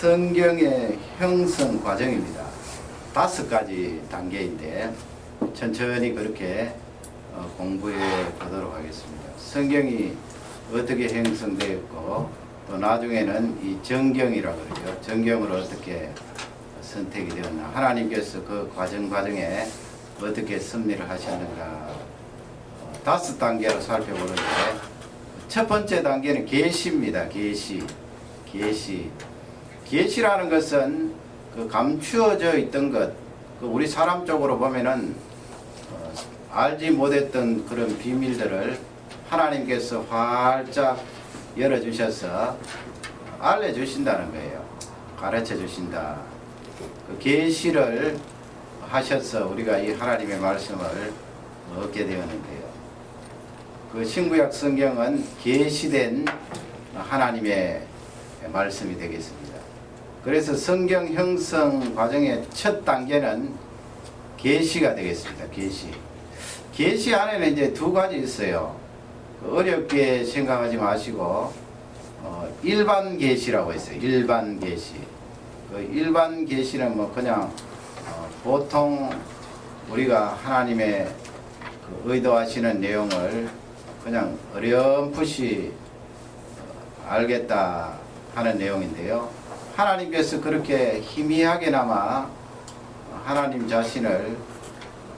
성경의 형성 과정입니다. 5가지 단계인데 천천히 그렇게 공부해 보도록 하겠습니다. 성경이 어떻게 형성되었고 또 나중에는 이 정경이라고 그러죠. 정경을 어떻게 선택이 되었나, 하나님께서 그 과정에 어떻게 섭리를 하셨는가 5단계로 살펴보는데, 첫 번째 단계는 계시입니다. 계시라는 것은 그 감추어져 있던 것, 그 우리 사람 쪽으로 보면은 알지 못했던 그런 비밀들을 하나님께서 활짝 열어주셔서 알려주신다는 거예요. 가르쳐 주신다. 그 계시를 하셔서 우리가 이 하나님의 말씀을 얻게 되었는데요. 그 신구약 성경은 계시된 하나님의 말씀이 되겠습니다. 그래서 성경 형성 과정의 첫 단계는 계시가 되겠습니다. 계시 안에는 이제 2가지 있어요. 어렵게 생각하지 마시고 일반 계시라고 있어요. 일반 계시. 그 일반 계시는 뭐 그냥 보통 우리가 하나님의 그 의도하시는 내용을 그냥 어렴풋이 알겠다 하는 내용인데요. 하나님께서 그렇게 희미하게나마 하나님 자신을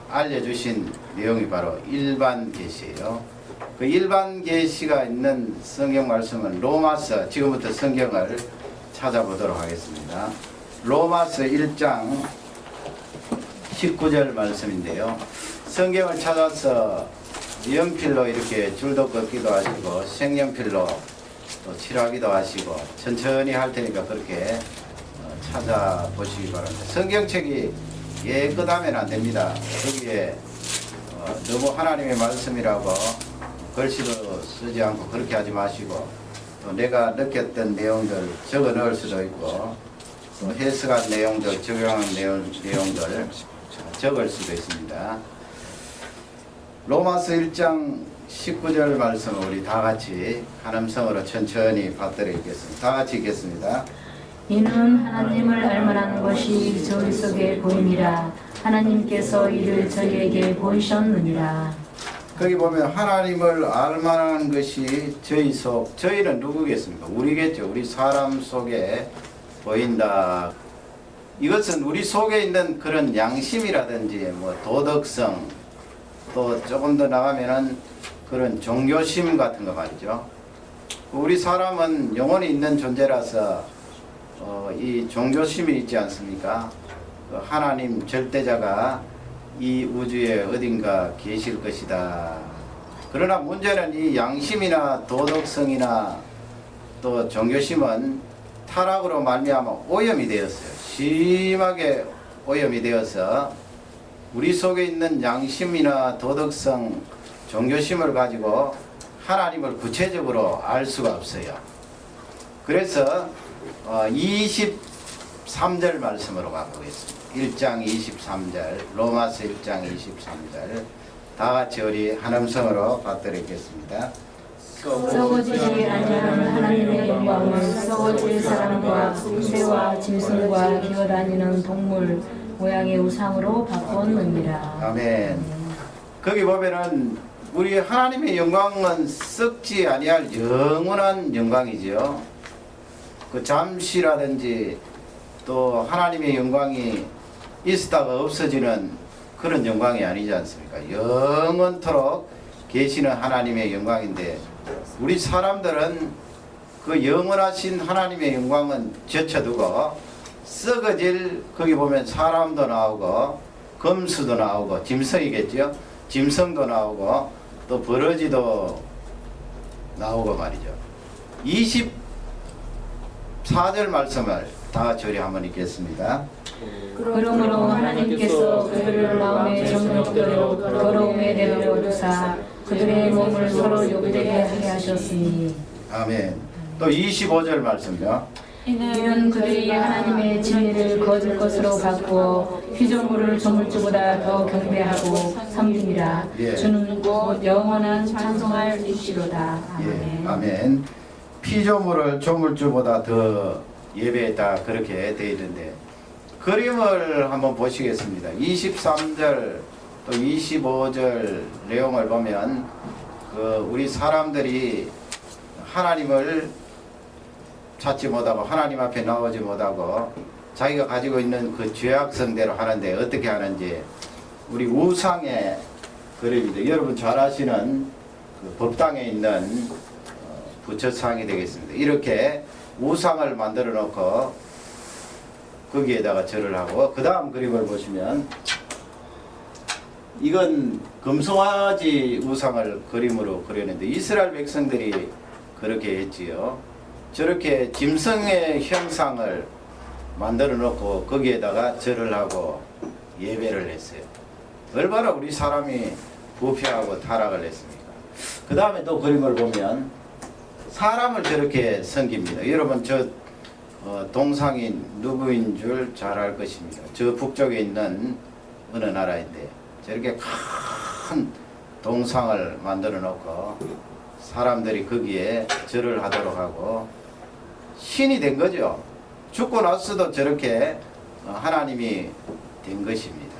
알려주신 내용이 바로 일반 계시예요. 그 일반 계시가 있는 성경 말씀은 로마서, 지금부터 성경을 찾아보도록 하겠습니다. 로마서 1장 19절 말씀인데요. 성경을 찾아서 연필로 이렇게 줄도 긋기도 하시고 색연필로 또 칠하기도 하시고 천천히 할 테니까 그렇게 찾아보시기 바랍니다. 성경책이 깨끗하면 안 됩니다. 거기에 너무 하나님의 말씀이라고 글씨로 쓰지 않고 그렇게 하지 마시고, 또 내가 느꼈던 내용들 적어 넣을 수도 있고 또 해석한 내용들, 적용한 내용들 적을 수도 있습니다. 로마서 1장 19절 말씀을 우리 다 같이 한 음성으로 천천히 받들어 읽겠습니다. 다 같이 읽겠습니다. 이는 하나님을 알만한 것이 저희 속에 보이니라. 하나님께서 이를 저희에게 보이셨느니라. 거기 보면 하나님을 알만한 것이 저희 속, 저희는 누구겠습니까? 우리겠죠. 우리 사람 속에 보인다. 이것은 우리 속에 있는 그런 양심이라든지 뭐 도덕성, 또 조금 더 나가면은 그런 종교심 같은 거 말이죠. 우리 사람은 영혼이 있는 존재라서 이 종교심이 있지 않습니까? 그 하나님 절대자가 이 우주에 어딘가 계실 것이다. 그러나 문제는 이 양심이나 도덕성이나 또 종교심은 타락으로 말미암아 오염이 되었어요. 심하게 오염이 되어서 우리 속에 있는 양심이나 도덕성, 종교심을 가지고 하나님을 구체적으로 알 수가 없어요. 그래서 23절 말씀으로 가보겠습니다. 1장 23절, 로마서 1장 23절 다 같이 우리 한 음성으로 받들겠습니다. 썩어지지 아니하는 하나님의 영광을 썩어질 사람과 새와 짐승과 기어다니는 동물 모양의 우상으로 바꿨느니라. 아멘. 거기 보면은 우리 하나님의 영광은 썩지 아니할 영원한 영광이죠. 그 잠시라든지 또 하나님의 영광이 있다가 없어지는 그런 영광이 아니지 않습니까? 영원토록 계시는 하나님의 영광인데, 우리 사람들은 그 영원하신 하나님의 영광은 제쳐두고 썩어질, 거기 보면 사람도 나오고 검수도 나오고 짐승이겠죠. 짐승도 나오고 또 버러지도 나오고 말이죠. 24절 말씀을 다 저리 한번 읽겠습니다. 그러므로 하나님께서 그들을 마음의 정욕대로 더러움에 내버려 두사 그들의 몸을 서로 욕되게 하게 하셨으니. 아멘. 또 25절 말씀요. 이는 그들이 하나님의 진리를 거짓 것으로 바꾸어 피조물을 조물주보다 더 경배하고 섬기니라. 예. 주는 곧 영원한 찬송할 이시로다. 아멘. 예, 아멘. 피조물을 조물주보다 더 예배했다 그렇게 되어 있는데 그림을 한번 보시겠습니다. 23절 또 25절 내용을 보면 우리 사람들이 하나님을 찾지 못하고 하나님 앞에 나오지 못하고 자기가 가지고 있는 그 죄악성대로 하는데 어떻게 하는지 우리 우상의 그림입니다. 여러분 잘 아시는 그 법당에 있는 부처상이 되겠습니다. 이렇게 우상을 만들어 놓고 거기에다가 절을 하고 그 다음 그림을 보시면 이건 금송아지 우상을 그림으로 그렸는데 이스라엘 백성들이 그렇게 했지요. 저렇게 짐승의 형상을 만들어 놓고 거기에다가 절을 하고 예배를 했어요. 얼마나 우리 사람이 부패하고 타락을 했습니까? 그 다음에 또 그림을 보면 사람을 저렇게 섬깁니다. 여러분 저 동상이 누구인 줄 잘 알 것입니다. 저 북쪽에 있는 어느 나라인데 저렇게 큰 동상을 만들어 놓고 사람들이 거기에 절을 하도록 하고 신이 된 거죠. 죽고 나서도 저렇게 하나님이 된 것입니다.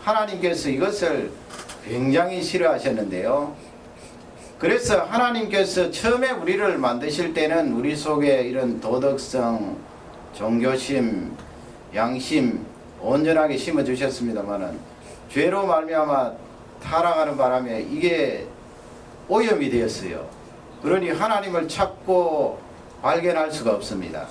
하나님께서 이것을 굉장히 싫어하셨는데요. 그래서 하나님께서 처음에 우리를 만드실 때는 우리 속에 이런 도덕성, 종교심, 양심 온전하게 심어주셨습니다마는 죄로 말미암아 타락하는 바람에 이게 오염이 되었어요. 그러니 하나님을 찾고 발견할 수가 없습니다.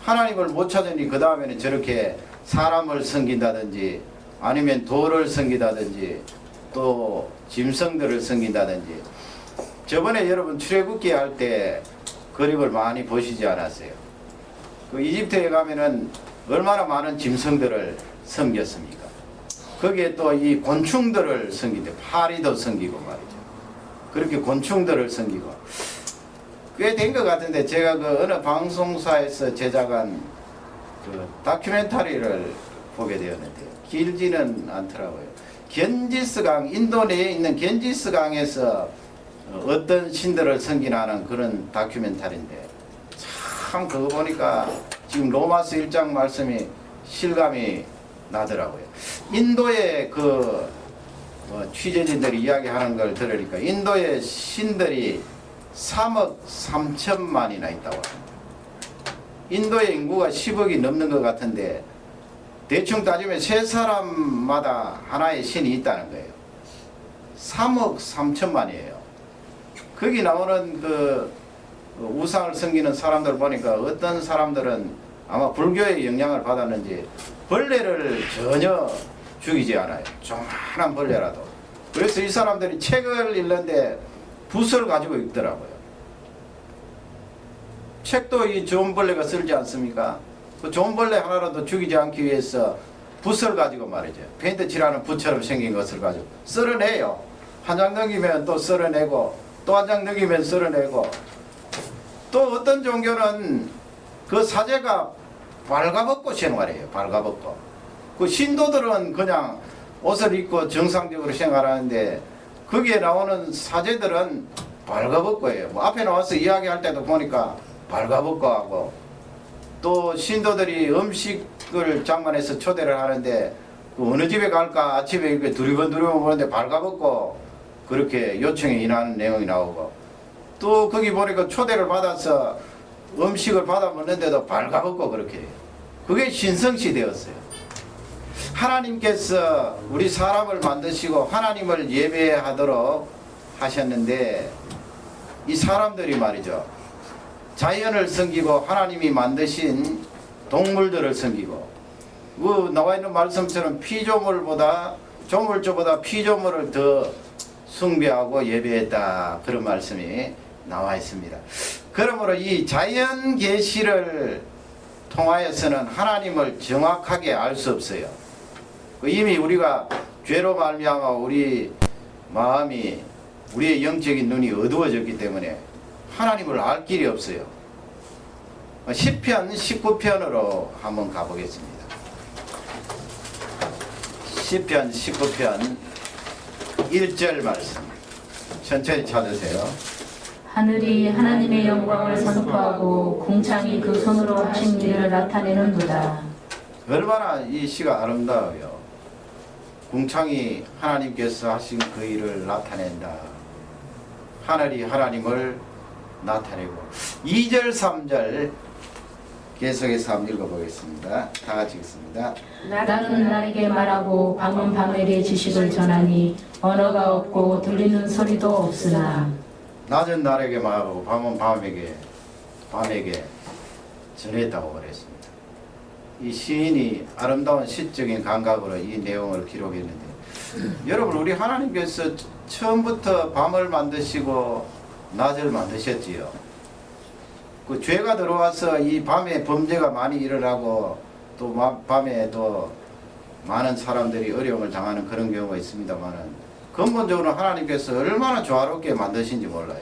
하나님을 못 찾으니 그 다음에는 저렇게 사람을 섬긴다든지 아니면 돌을 섬긴다든지 또 짐승들을 섬긴다든지 저번에 여러분 출애굽기 할 때 그림을 많이 보시지 않았어요? 그 이집트에 가면은 얼마나 많은 짐승들을 섬겼습니까? 거기에 또 이 곤충들을 섬기대 파리도 섬기고 말이죠. 그렇게 곤충들을 섬기고 꽤 된 것 같은데 제가 그 어느 방송사에서 제작한 그 다큐멘터리를 보게 되었는데요. 길지는 않더라고요. 겐지스강, 인도네에 있는 겐지스강에서 어떤 신들을 섬기나는 그런 다큐멘터리인데 참 그거 보니까 지금 로마서 1장 말씀이 실감이 나더라고요. 인도의 그 취재진들이 이야기하는 걸 들으니까 인도의 신들이 3억 3천만이나 있다고 합니다. 인도의 인구가 10억이 넘는 것 같은데 대충 따지면 3사람마다 하나의 신이 있다는 거예요. 3억 3천만이에요. 거기 나오는 그 우상을 섬기는 사람들 보니까 어떤 사람들은 아마 불교의 영향을 받았는지 벌레를 전혀 죽이지 않아요. 조그만한 벌레라도. 그래서 이 사람들이 책을 읽는데 붓을 가지고 읽더라고요. 책도 이 좋은 벌레가 쓸지 않습니까? 그 좋은 벌레 하나라도 죽이지 않기 위해서 붓을 가지고 말이죠. 페인트 칠하는 붓처럼 생긴 것을 가지고 쓸어내요. 한 장 넘기면 또 쓸어내고 또 한 장 넘기면 쓸어내고 또 어떤 종교는 그 사제가 발가벗고 생활해요. 발가벗고. 그 신도들은 그냥 옷을 입고 정상적으로 생활하는데 거기에 나오는 사제들은 발가벗고 해요. 뭐 앞에 나와서 이야기할 때도 보니까 발가벗고 하고 또 신도들이 음식을 장만해서 초대를 하는데 그 어느 집에 갈까 아침에 이렇게 두리번 보는데 발가벗고 그렇게 요청에 인하는 내용이 나오고 또 거기 보니까 초대를 받아서 음식을 받아 먹는데도 발가벗고 그렇게 해요. 그게 신성시대였어요. 하나님께서 우리 사람을 만드시고 하나님을 예배하도록 하셨는데 이 사람들이 말이죠. 자연을 섬기고 하나님이 만드신 동물들을 섬기고 그 나와 있는 말씀처럼 조물주보다 피조물을 더 숭배하고 예배했다 그런 말씀이 나와 있습니다. 그러므로 이 자연 계시를 통하여서는 하나님을 정확하게 알 수 없어요. 이미 우리가 죄로 말미암아 우리 마음이 우리의 영적인 눈이 어두워졌기 때문에 하나님을 알 길이 없어요. 시편 19편으로 한번 가보겠습니다. 시편 19편 1절 말씀 천천히 찾으세요. 하늘이 하나님의 영광을 선포하고 궁창이 그 손으로 하신 일을 나타내는도다. 얼마나 이 시가 아름다워요. 궁창이 하나님께서 하신 그 일을 나타낸다. 하늘이 하나님을 나타내고 2절 3절 계속해서 한번 읽어보겠습니다. 다 같이 읽습니다. 나는 나에게 말하고 밤은 밤에게 지식을 전하니 언어가 없고 들리는 소리도 없으나 낮은 날에게 말하고 밤은 밤에게 전했다고 그랬습니다. 이 시인이 아름다운 시적인 감각으로 이 내용을 기록했는데 여러분 우리 하나님께서 처음부터 밤을 만드시고 낮을 만드셨지요. 그 죄가 들어와서 이 밤에 범죄가 많이 일어나고 또 밤에 또 많은 사람들이 어려움을 당하는 그런 경우가 있습니다만은 근본적으로 하나님께서 얼마나 조화롭게 만드신지 몰라요.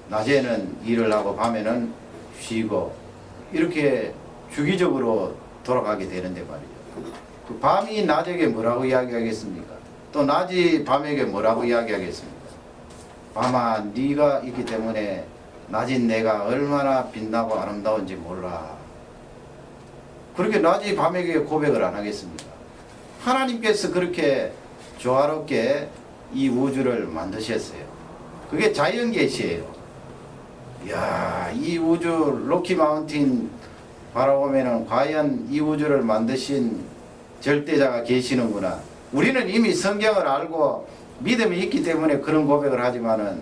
낮에는 일을 하고 밤에는 쉬고 이렇게 주기적으로 돌아가게 되는데 말이죠. 그 밤이 낮에게 뭐라고 이야기하겠습니까? 또 낮이 밤에게 뭐라고 이야기하겠습니까? 밤아 네가 있기 때문에 낮인 내가 얼마나 빛나고 아름다운지 몰라. 그렇게 낮이 밤에게 고백을 안 하겠습니까? 하나님께서 그렇게 조화롭게 이 우주를 만드셨어요. 그게 자연계시예요. 이야, 이 우주 로키 마운틴 바라보면은 과연 이 우주를 만드신 절대자가 계시는구나. 우리는 이미 성경을 알고 믿음이 있기 때문에 그런 고백을 하지만은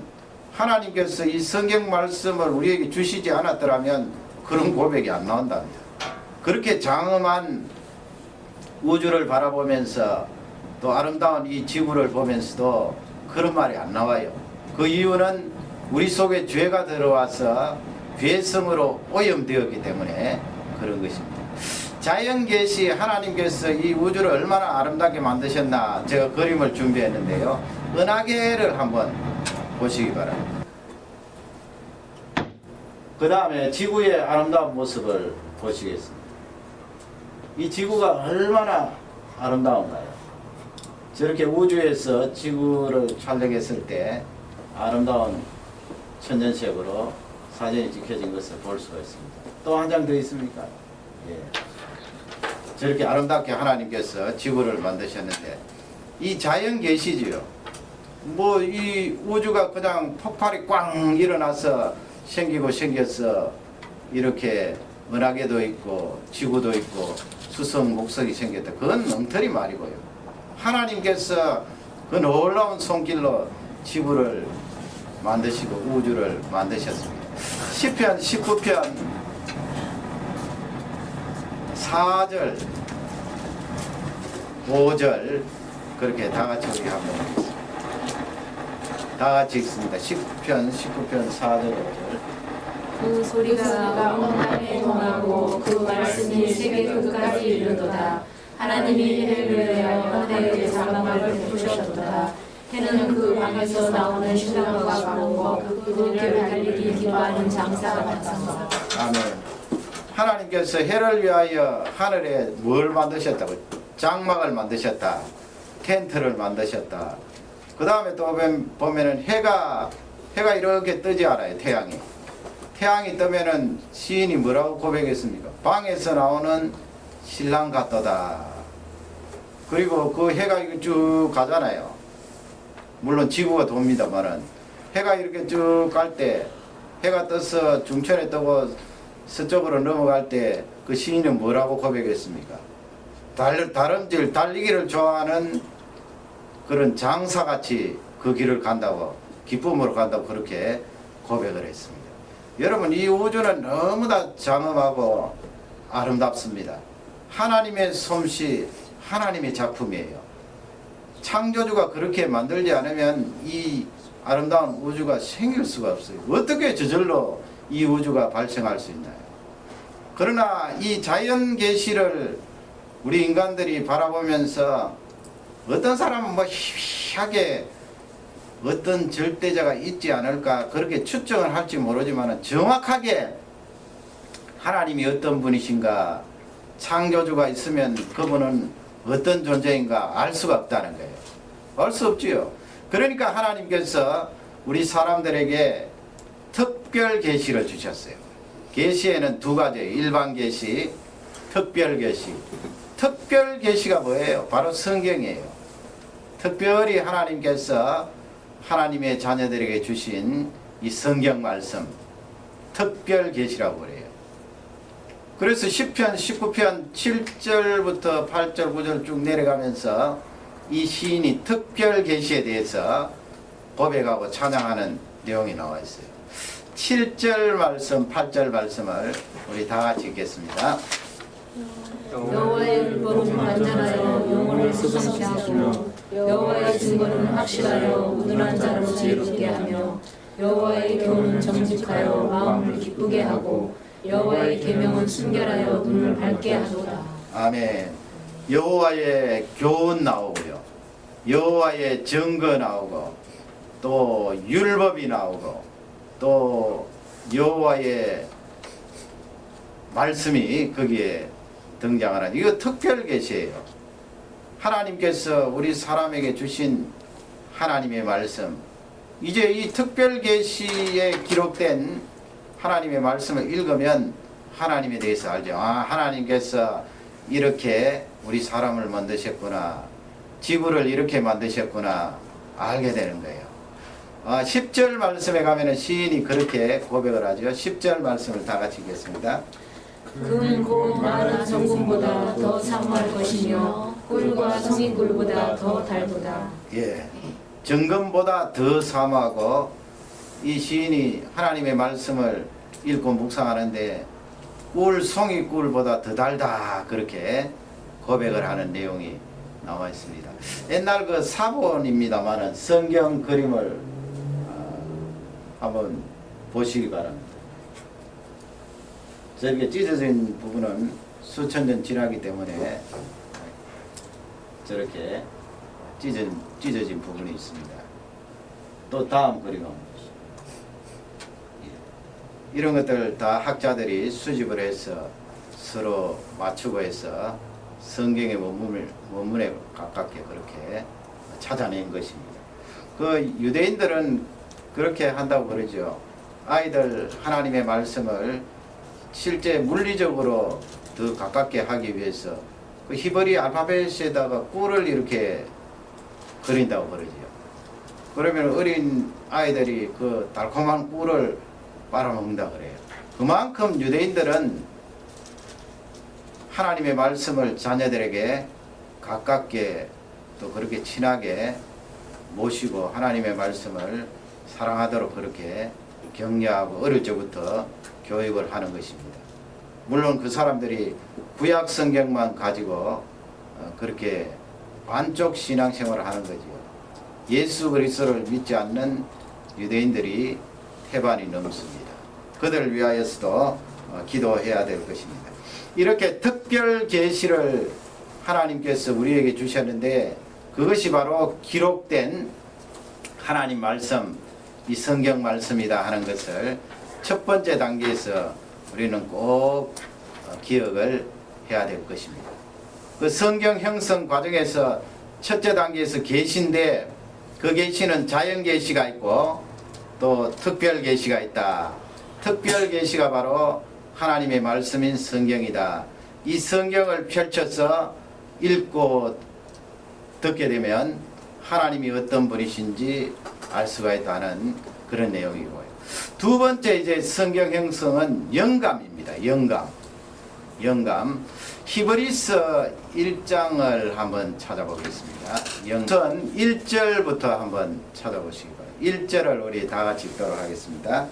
하나님께서 이 성경 말씀을 우리에게 주시지 않았더라면 그런 고백이 안 나온답니다. 그렇게 장엄한 우주를 바라보면서 또 아름다운 이 지구를 보면서도 그런 말이 안 나와요. 그 이유는 우리 속에 죄가 들어와서 죄성으로 오염되었기 때문에 그런 것입니다. 자연계시 하나님께서 이 우주를 얼마나 아름답게 만드셨나 제가 그림을 준비했는데요. 은하계를 한번 보시기 바랍니다. 그 다음에 지구의 아름다운 모습을 보시겠습니다. 이 지구가 얼마나 아름다운가요? 저렇게 우주에서 지구를 촬영했을 때 아름다운 천연색으로 사진이 찍혀진 것을 볼 수가 있습니다. 또 한 장 더 있습니까? 예. 저렇게 아름답게 하나님께서 지구를 만드셨는데 이 자연 계시지요. 뭐 이 우주가 그냥 폭발이 꽝 일어나서 생겨서 이렇게 은하계도 있고 지구도 있고 수성 목석이 생겼다. 그건 엉터리 말이고요. 하나님께서 그 놀라운 손길로 지구를 만드시고 우주를 만드셨습니다. 시편 19편 4절 5절 그렇게 다 같이 우리 한번 읽겠습니다. 다 같이 읽습니다. 시편 19편 4절 5절. 그 소리가 온 땅에 통하고 그 말씀이 세계 끝까지 이르도다. 하나님이 해를 위하여 하늘의 사망을 베푸셨도다. 해는 그 방에서 나오는 신랑과 가로고 그들을 달리기 기뻐하는 장사가 같아서. 아멘. 하나님께서 해를 위하여 하늘에 뭘 만드셨다고? 장막을 만드셨다. 텐트를 만드셨다. 그 다음에 또 보면은 해가 이렇게 뜨지 않아요. 태양이 뜨면은 시인이 뭐라고 고백했습니까? 방에서 나오는 신랑 같도다. 그리고 그 해가 쭉 가잖아요. 물론 지구가 돕니다만은 해가 이렇게 쭉 갈 때 해가 떠서 중천에 뜨고 서쪽으로 넘어갈 때 그 시인은 뭐라고 고백했습니까? 달리기를 좋아하는 그런 장사같이 그 길을 간다고 기쁨으로 간다고 그렇게 고백을 했습니다. 여러분 이 우주는 너무나 장엄하고 아름답습니다. 하나님의 솜씨, 하나님의 작품이에요. 창조주가 그렇게 만들지 않으면 이 아름다운 우주가 생길 수가 없어요. 어떻게 저절로 이 우주가 발생할 수 있나요? 그러나 이 자연 계시를 우리 인간들이 바라보면서 어떤 사람은 뭐 희미하게 어떤 절대자가 있지 않을까 그렇게 추정을 할지 모르지만 정확하게 하나님이 어떤 분이신가 창조주가 있으면 그분은 어떤 존재인가 알 수가 없다는 거예요. 알 수 없지요. 그러니까 하나님께서 우리 사람들에게 특별 계시를 주셨어요. 계시에는 두 가지예요. 일반 계시, 특별 계시. 특별 계시가 뭐예요? 바로 성경이에요. 특별히 하나님께서 하나님의 자녀들에게 주신 이 성경 말씀, 특별 계시라고 그래요. 그래서 시편 19편 7절부터 8절 9절 쭉 내려가면서 이 시인이 특별 계시에 대해서 고백하고 찬양하는 내용이 나와 있어요. 7절 말씀, 8절 말씀을 우리 다 같이 읽겠습니다. 여호와의 율법은 완전하여 영혼을 수성케 하고 여호와의 증거는 확실하여 우둔한 자를 지혜롭게 하며 여호와의 교훈은 정직하여 마음을 기쁘게 하고 여호와의 계명은 순결하여 눈을 밝게 하도다. 아멘. 여호와의 교훈 나오고요. 여호와의 증거 나오고 또 율법이 나오고 또 여호와의 말씀이 거기에 등장하는 이거 특별 계시예요. 하나님께서 우리 사람에게 주신 하나님의 말씀, 이제 이 특별 계시에 기록된 하나님의 말씀을 읽으면 하나님에 대해서 알죠. 아, 하나님께서 이렇게 우리 사람을 만드셨구나, 지구를 이렇게 만드셨구나 알게 되는 거예요. 10절 말씀에 가면은 시인이 그렇게 고백을 하죠. 10절 말씀을 다 같이 읽겠습니다. 그는 곧 마른 정금보다 더 사모할 것이며 꿀과 성인꿀보다 더 달도다. 예, 정금보다 더 사모하고, 이 시인이 하나님의 말씀을 읽고 묵상하는데 꿀, 송이꿀보다 더 달다 그렇게 고백을 하는 내용이 나와 있습니다. 옛날 그 사본입니다만은 성경 그림을 한번 보시기 바랍니다. 저렇게 찢어진 부분은 수천 년 지나기 때문에 저렇게 찢어진 부분이 있습니다. 또 다음 그림 한번 보시죠. 이런 것들 다 학자들이 수집을 해서 서로 맞추고 해서 성경의 원문에 가깝게 그렇게 찾아낸 것입니다. 그 유대인들은 그렇게 한다고 그러죠. 아이들 하나님의 말씀을 실제 물리적으로 더 가깝게 하기 위해서 그 히브리 알파벳에다가 꿀을 이렇게 그린다고 그러죠. 그러면 어린 아이들이 그 달콤한 꿀을 빨아먹는다 그래요. 그만큼 유대인들은 하나님의 말씀을 자녀들에게 가깝게 또 그렇게 친하게 모시고 하나님의 말씀을 사랑하도록 그렇게 격려하고 어릴 적부터 교육을 하는 것입니다. 물론 그 사람들이 구약 성경만 가지고 그렇게 반쪽 신앙생활을 하는 거죠. 예수 그리스도를 믿지 않는 유대인들이 태반이 넘습니다. 그들을 위하여서도 기도해야 될 것입니다. 이렇게 특별 계시를 하나님께서 우리에게 주셨는데 그것이 바로 기록된 하나님 말씀, 이 성경 말씀이다 하는 것을 첫 번째 단계에서 우리는 꼭 기억을 해야 될 것입니다. 그 성경 형성 과정에서 첫째 단계에서 계시인데 그 계시는 자연 계시가 있고 또 특별 계시가 있다. 특별 계시가 바로 하나님의 말씀인 성경이다. 이 성경을 펼쳐서 읽고 듣게 되면 하나님이 어떤 분이신지 알 수가 있다는 그런 내용이고요. 두 번째 이제 성경 형성은 영감입니다. 영감. 히브리서 1장을 한번 찾아보겠습니다. 우선 1절부터 한번 찾아보시기 바랍니다. 1절을 우리 다 같이 읽도록 하겠습니다.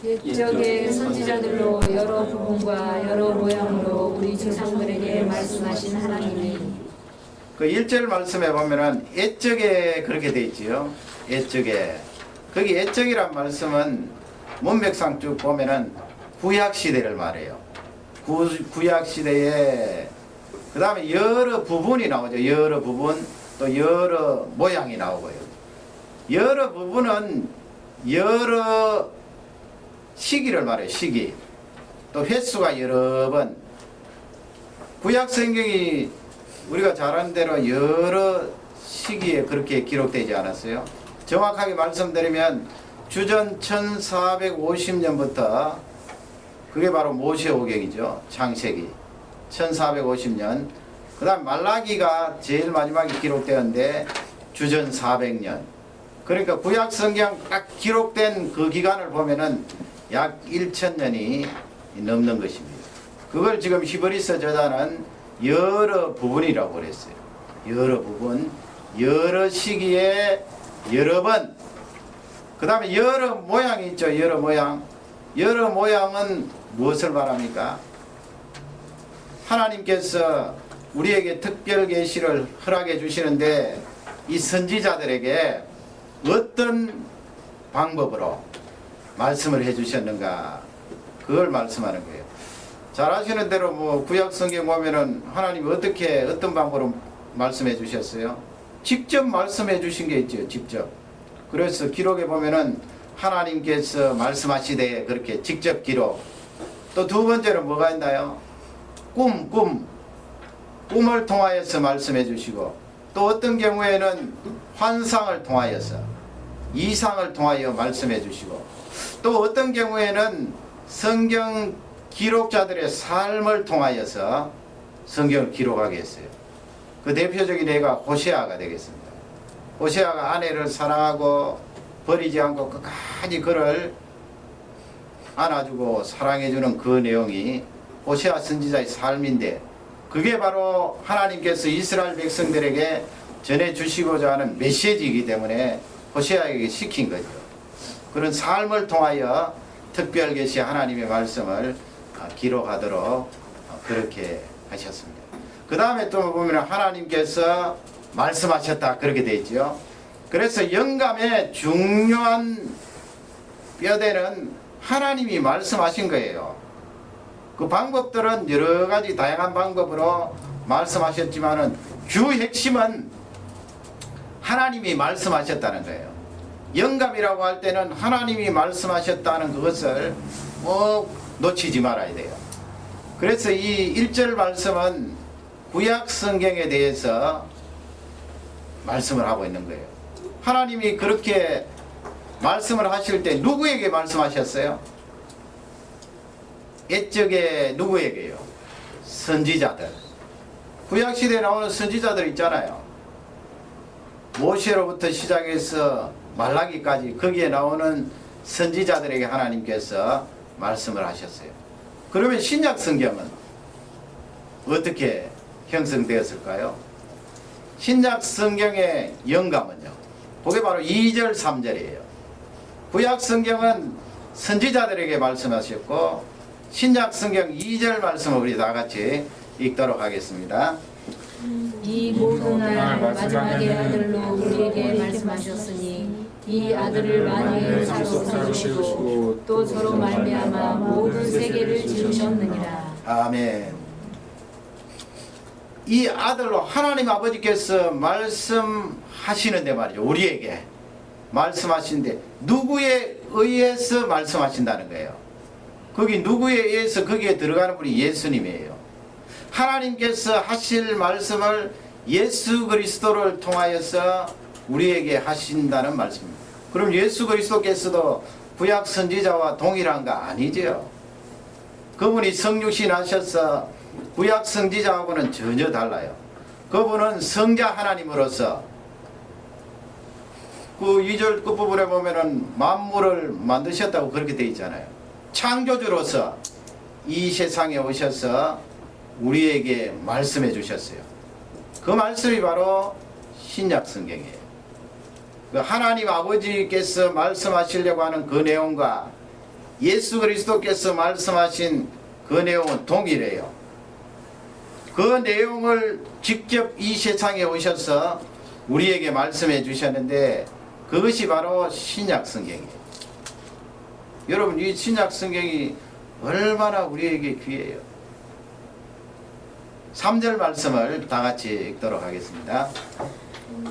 옛적의 선지자들로 여러 부분과 여러 모양으로 우리 조상들에게 말씀하신 하나님이 그 1절 말씀에 보면은 옛적에 그렇게 돼 있지요. 옛적에. 거기 옛적이란 말씀은 문맥상 쭉 보면은 구약 시대를 말해요. 구약 시대에 그 다음에 여러 부분이 나오죠. 여러 부분 또 여러 모양이 나오고요. 여러 부분은 여러 시기를 말해요. 시기. 또 횟수가 여러 번. 구약 성경이 우리가 잘 아는 대로 여러 시기에 그렇게 기록되지 않았어요. 정확하게 말씀드리면 주전 1450년부터 그게 바로 모세오경이죠. 창세기 1450년. 그 다음 말라기가 제일 마지막에 기록되었는데 주전 400년. 그러니까 구약 성경 딱 기록된 그 기간을 보면은 약 1000년이 넘는 것입니다. 그걸 지금 히브리서 저자는 여러 부분이라고 그랬어요. 여러 부분, 여러 시기에 여러 번. 그 다음에 여러 모양이 있죠. 여러 모양. 여러 모양은 무엇을 말합니까? 하나님께서 우리에게 특별 계시를 허락해 주시는데 이 선지자들에게 어떤 방법으로 말씀을 해 주셨는가, 그걸 말씀하는 거예요. 잘 아시는 대로 뭐 구약 성경 보면은 하나님이 어떻게 어떤 방법으로 말씀해 주셨어요? 직접 말씀해 주신 게 있죠. 직접. 그래서 기록에 보면은 하나님께서 말씀하시되 그렇게 직접 기록. 또 두 번째는 뭐가 있나요? 꿈을 통하여서 말씀해 주시고, 또 어떤 경우에는 환상을 통하여서, 이상을 통하여 말씀해 주시고, 또 어떤 경우에는 성경 기록자들의 삶을 통하여서 성경을 기록하게 했어요. 그 대표적인 예가 호세아가 되겠습니다. 호세아가 아내를 사랑하고 버리지 않고 끝까지 그를 안아주고 사랑해주는 그 내용이 호세아 선지자의 삶인데, 그게 바로 하나님께서 이스라엘 백성들에게 전해주시고자 하는 메시지이기 때문에 호세아에게 시킨 거죠. 그런 삶을 통하여 특별 계시 하나님의 말씀을 기록하도록 그렇게 하셨습니다. 그 다음에 또 보면 하나님께서 말씀하셨다 그렇게 되어 있죠. 그래서 영감의 중요한 뼈대는 하나님이 말씀하신 거예요. 그 방법들은 여러 가지 다양한 방법으로 말씀하셨지만은 주 핵심은 하나님이 말씀하셨다는 거예요. 영감이라고 할 때는 하나님이 말씀하셨다는 그것을 놓치지 말아야 돼요. 그래서 이 1절 말씀은 구약 성경에 대해서 말씀을 하고 있는 거예요. 하나님이 그렇게 말씀을 하실 때 누구에게 말씀하셨어요? 옛적에 누구에게요? 선지자들. 구약시대에 나오는 선지자들 있잖아요. 모세로부터 시작해서 말라기까지 거기에 나오는 선지자들에게 하나님께서 말씀을 하셨어요. 그러면 신약 성경은 어떻게 형성되었을까요? 신약 성경의 영감은요, 그게 바로 2절 3절이에요. 구약 성경은 선지자들에게 말씀하셨고 신약 성경 2절 말씀을 우리 다 같이 읽도록 하겠습니다. 이 모든 날 마지막의 아들로 우리에게 말씀하셨으니 이 아들을 만유의 사로 세우시고 또 서로 말미암아 모든 세계를 지으셨느니라. 아멘. 이 아들로 하나님 아버지께서 말씀하시는데 말이죠. 우리에게 말씀하시는데 누구에 의해서 말씀하신다는 거예요. 거기 누구에 의해서 거기에 들어가는 분이 예수님이에요. 하나님께서 하실 말씀을 예수 그리스도를 통하여서 우리에게 하신다는 말씀입니다. 그럼 예수 그리스도께서도 구약 선지자와 동일한가? 아니죠. 그분이 성육신 하셔서 구약 선지자하고는 전혀 달라요. 그분은 성자 하나님으로서 그 2절 끝부분에 보면은 만물을 만드셨다고 그렇게 되어 있잖아요. 창조주로서 이 세상에 오셔서 우리에게 말씀해 주셨어요. 그 말씀이 바로 신약 성경이에요. 하나님 아버지께서 말씀하시려고 하는 그 내용과 예수 그리스도께서 말씀하신 그 내용은 동일해요. 그 내용을 직접 이 세상에 오셔서 우리에게 말씀해 주셨는데 그것이 바로 신약 성경이에요. 여러분, 이 신약 성경이 얼마나 우리에게 귀해요. 3절 말씀을 다 같이 읽도록 하겠습니다.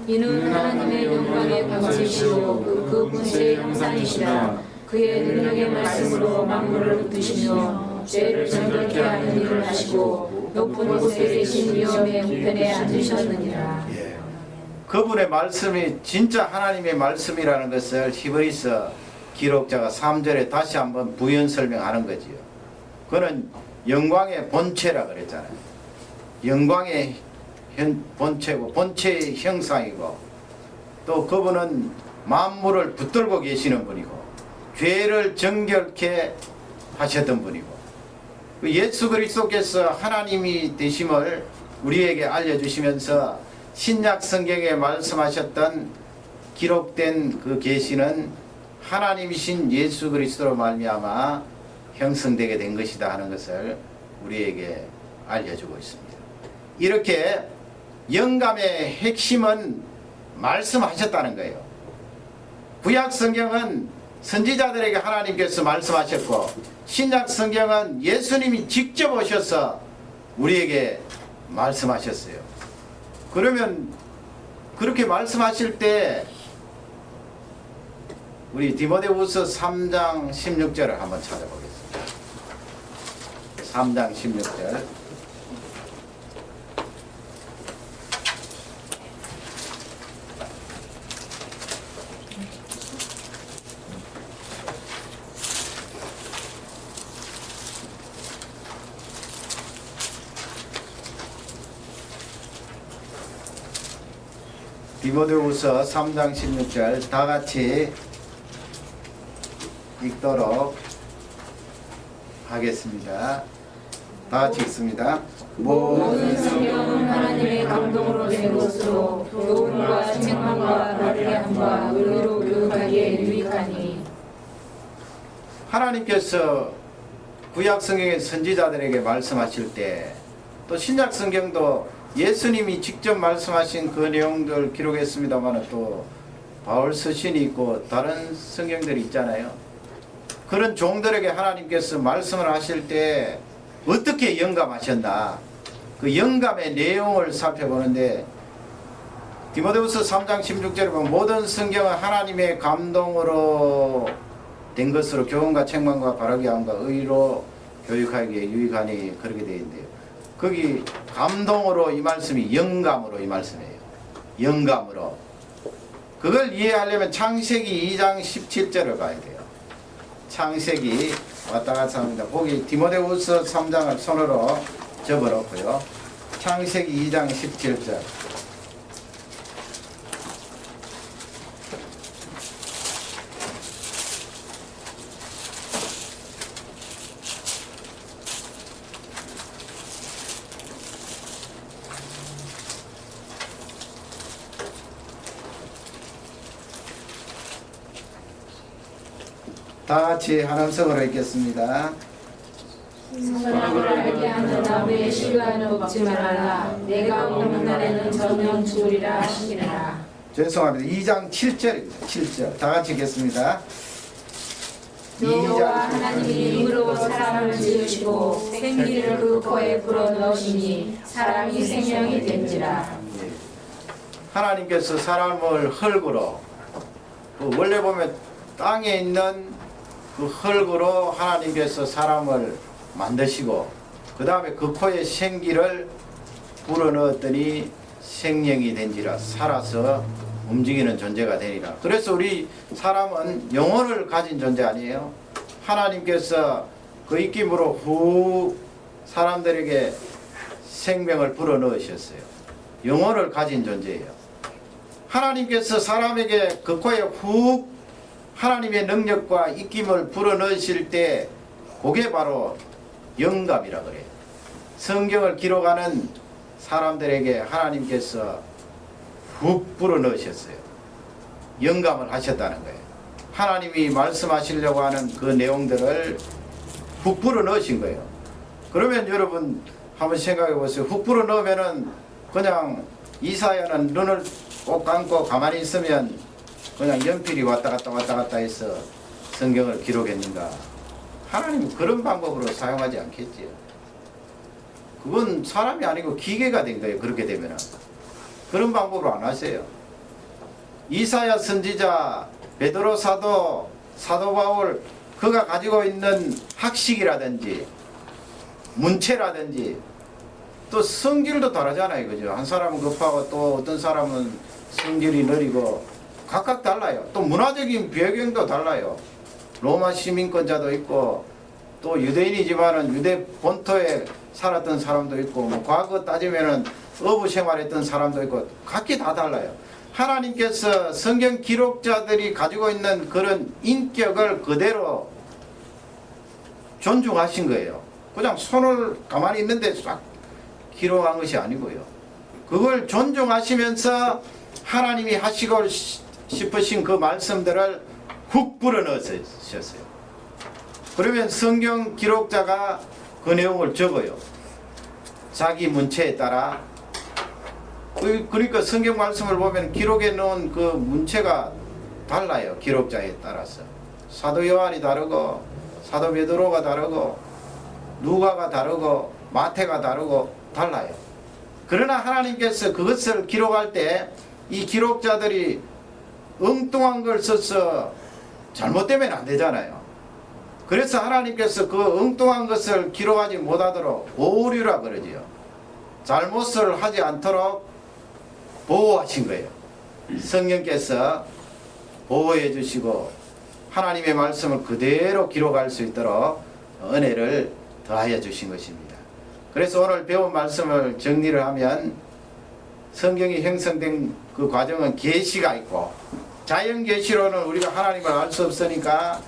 이는 하나님의 영광의 본체시요 그 본체의 형상이시라. 그의 능력의 말씀으로 만물을 붙드시며 죄를 정결케 하는 일을 하시고 높은 곳에 계신 위엄의 우편에 앉으셨느니라. 그분의 말씀이 진짜 하나님의 말씀이라는 것을 히브리서 기록자가 3절에 다시 한번 부연 설명하는 거지요. 그는 영광의 본체라 그랬잖아요. 영광의 본체고 본체의 형상이고 또 그분은 만물을 붙들고 계시는 분이고 죄를 정결케 하셨던 분이고 예수 그리스도께서 하나님이 되심을 우리에게 알려주시면서 신약 성경에 말씀하셨던 기록된 그 계시는 하나님이신 예수 그리스도로 말미암아 형성되게 된 것이다 하는 것을 우리에게 알려주고 있습니다. 이렇게 영감의 핵심은 말씀하셨다는 거예요. 구약 성경은 선지자들에게 하나님께서 말씀하셨고 신약 성경은 예수님이 직접 오셔서 우리에게 말씀하셨어요. 그러면 그렇게 말씀하실 때 우리 디모데후서 3장 16절을 한번 찾아보겠습니다. 3장 16절. 디모데후서 3장 16절 다 같이 읽도록 하겠습니다. 다 같이 읽습니다. 모든 성경은 하나님의 감동으로 된 것으로 교훈과 책망과 가르침과 의로 교육하기에 유익하니. 하나님께서 구약 성경의 선지자들에게 말씀하실 때 또 신약 성경도 예수님이 직접 말씀하신 그 내용들 기록했습니다만 또 바울 서신이 있고 다른 성경들이 있잖아요. 그런 종들에게 하나님께서 말씀을 하실 때 어떻게 영감하셨나 그 영감의 내용을 살펴보는데 디모데후서 3장 16절에 보면 모든 성경은 하나님의 감동으로 된 것으로 교훈과 책망과 바르게 함과 의로 교육하기에 유익하니 그렇게 되어 있는데요. 거기 감동으로 이 말씀이 영감으로 이 말씀이에요. 영감으로. 그걸 이해하려면 창세기 2장 17절을 봐야 돼요. 창세기 왔다 갔다 합니다. 거기 디모데후서 3장을 손으로 접어놓고요. 창세기 2장 17절. 다 같이 한 음성으로 읽겠습니다. 선악을 알게 하는 나무에 실과는 먹지 말라. 내가 오는 날에는 전염 죽으리라 하시니라. 죄송합니다. 2장 7절입니다. 7절. 다 같이 읽겠습니다. 여호와 하나님이 힘으로 사람을 지으시고 생기를 그 코에 불어넣으시니 사람이 생명이 된지라. 하나님께서 사람을 흙으로 원래 보면 땅에 있는 그 흙으로 하나님께서 사람을 만드시고 그 다음에 그 코에 생기를 불어넣었더니 생명이 된지라 살아서 움직이는 존재가 되리라. 그래서 우리 사람은 영혼을 가진 존재 아니에요? 하나님께서 그 입김으로 후 사람들에게 생명을 불어넣으셨어요. 영혼을 가진 존재예요. 하나님께서 사람에게 그 코에 훅 하나님의 능력과 입김을 불어넣으실 때 그게 바로 영감이라 그래요. 성경을 기록하는 사람들에게 하나님께서 훅 불어넣으셨어요. 영감을 하셨다는 거예요. 하나님이 말씀하시려고 하는 그 내용들을 훅 불어넣으신 거예요. 그러면 여러분 한번 생각해 보세요. 훅 불어넣으면은 그냥 이사야는 눈을 꼭 감고 가만히 있으면 그냥 연필이 왔다 갔다 해서 성경을 기록했는가? 하나님은 그런 방법으로 사용하지 않겠지요. 그건 사람이 아니고 기계가 된 거예요. 그렇게 되면은 그런 방법으로 안 하세요. 이사야 선지자, 베드로 사도, 사도 바울 그가 가지고 있는 학식이라든지 문체라든지 또 성질도 다르잖아요. 그죠? 한 사람은 급하고 또 어떤 사람은 성질이 느리고 각각 달라요. 또 문화적인 배경도 달라요. 로마 시민권자도 있고 또 유대인이지만은 유대 본토에 살았던 사람도 있고 뭐 과거 따지면은 어부 생활했던 사람도 있고 각기 다 달라요. 하나님께서 성경 기록자들이 가지고 있는 그런 인격을 그대로 존중하신 거예요. 그냥 손을 가만히 있는데 싹 기록한 것이 아니고요. 그걸 존중하시면서 하나님이 하시고 싶으신 그 말씀들을 훅 불어넣으셨어요. 그러면 성경 기록자가 그 내용을 적어요. 자기 문체에 따라. 그러니까 성경 말씀을 보면 기록해 놓은 그 문체가 달라요. 기록자에 따라서. 사도 요한이 다르고 사도 베드로가 다르고 누가가 다르고 마태가 다르고 달라요. 그러나 하나님께서 그것을 기록할 때 이 기록자들이 엉뚱한 걸 써서 잘못되면 안 되잖아요. 그래서 하나님께서 그 엉뚱한 것을 기록하지 못하도록 보호류라 그러지요. 잘못을 하지 않도록 보호하신 거예요. 성령께서 보호해 주시고 하나님의 말씀을 그대로 기록할 수 있도록 은혜를 더하여 주신 것입니다. 그래서 오늘 배운 말씀을 정리를 하면 성경이 형성된 그 과정은 계시가 있고 자연 계시로는 우리가 하나님을 알 수 없으니까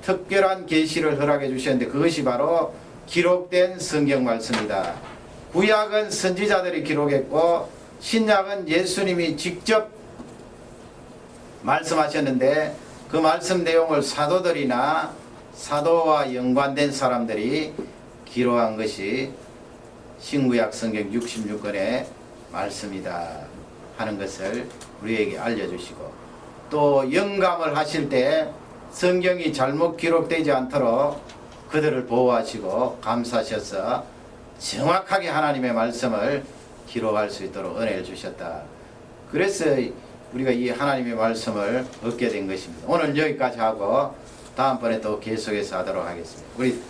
특별한 계시를 허락해 주셨는데 그것이 바로 기록된 성경 말씀이다. 구약은 선지자들이 기록했고 신약은 예수님이 직접 말씀하셨는데 그 말씀 내용을 사도들이나 사도와 연관된 사람들이 기록한 것이 신구약 성경 66권의 말씀이다 하는 것을 우리에게 알려주시고 또 영감을 하실 때 성경이 잘못 기록되지 않도록 그들을 보호하시고 감사하셔서 정확하게 하나님의 말씀을 기록할 수 있도록 은혜를 주셨다. 그래서 우리가 이 하나님의 말씀을 얻게 된 것입니다. 오늘 여기까지 하고 다음번에 또 계속해서 하도록 하겠습니다. 우리